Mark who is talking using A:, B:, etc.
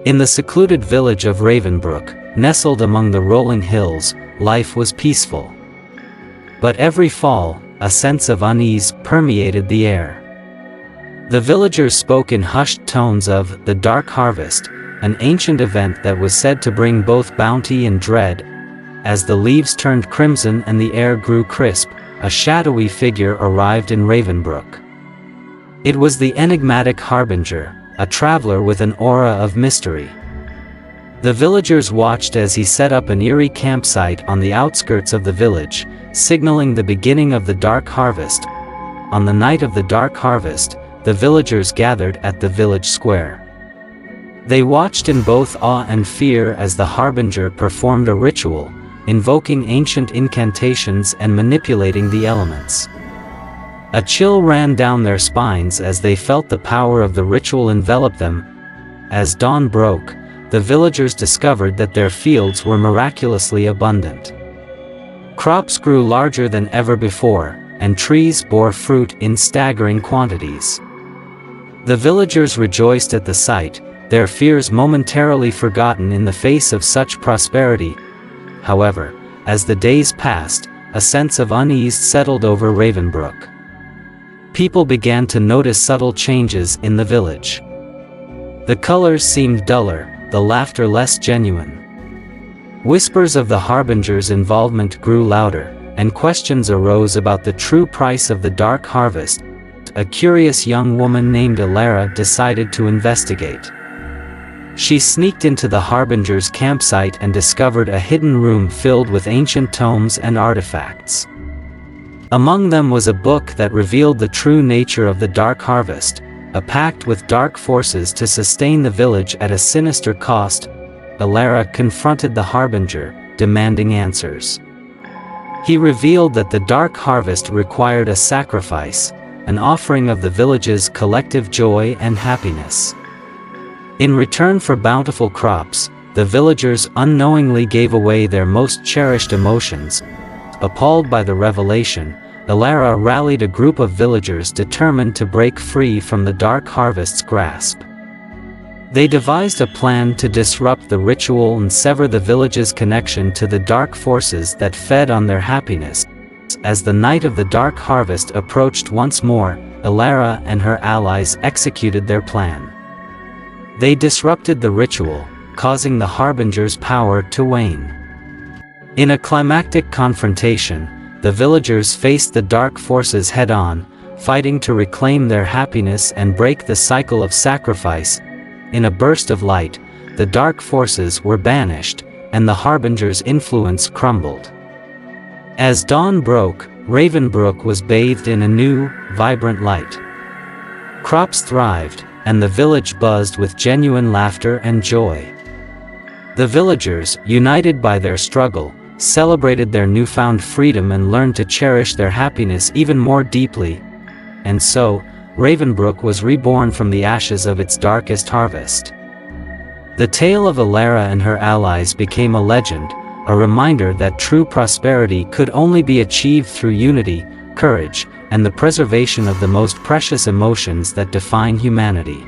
A: In the secluded village of Ravenbrook, nestled among the rolling hills, life was peaceful. But every fall, a sense of unease permeated the air. The villagers spoke in hushed tones of the Dark Harvest, an ancient event that was said to bring both bounty and dread. As the leaves turned crimson and the air grew crisp, a shadowy figure arrived in Ravenbrook. It was the enigmatic Harbinger, a traveler with an aura of mystery. The villagers watched as he set up an eerie campsite on the outskirts of the village, signaling the beginning of the Dark Harvest. On the night of the Dark Harvest, the villagers gathered at the village square. They watched in both awe and fear as the Harbinger performed a ritual, invoking ancient incantations and manipulating the elements. A chill ran down their spines as they felt the power of the ritual envelop them. As dawn broke, the villagers discovered that their fields were miraculously abundant. Crops grew larger than ever before, and trees bore fruit in staggering quantities. The villagers rejoiced at the sight, their fears momentarily forgotten in the face of such prosperity. However, as the days passed, a sense of unease settled over Ravenbrook. People began to notice subtle changes in the village. The colors seemed duller, the laughter less genuine. Whispers of the Harbinger's involvement grew louder, and questions arose about the true price of the Dark Harvest. A curious young woman named Alara decided to investigate. She sneaked into the Harbinger's campsite and discovered a hidden room filled with ancient tomes and artifacts. Among them was a book that revealed the true nature of the Dark Harvest, a pact with dark forces to sustain the village at a sinister cost. Alara confronted the Harbinger, demanding answers. He revealed that the Dark Harvest required a sacrifice, an offering of the village's collective joy and happiness. In return for bountiful crops, the villagers unknowingly gave away their most cherished emotions. Appalled by the revelation, Alara rallied a group of villagers determined to break free from the Dark Harvest's grasp. They devised a plan to disrupt the ritual and sever the village's connection to the dark forces that fed on their happiness. As the night of the Dark Harvest approached once more, Alara and her allies executed their plan. They disrupted the ritual, causing the Harbinger's power to wane. In a climactic confrontation, the villagers faced the dark forces head-on, fighting to reclaim their happiness and break the cycle of sacrifice. In a burst of light, the dark forces were banished, and the Harbinger's influence crumbled. As dawn broke, Ravenbrook was bathed in a new, vibrant light. Crops thrived, and the village buzzed with genuine laughter and joy. The villagers, united by their struggle, celebrated their newfound freedom and learned to cherish their happiness even more deeply. And so, Ravenbrook was reborn from the ashes of its darkest harvest. The tale of Alara and her allies became a legend, a reminder that true prosperity could only be achieved through unity, courage, and the preservation of the most precious emotions that define humanity.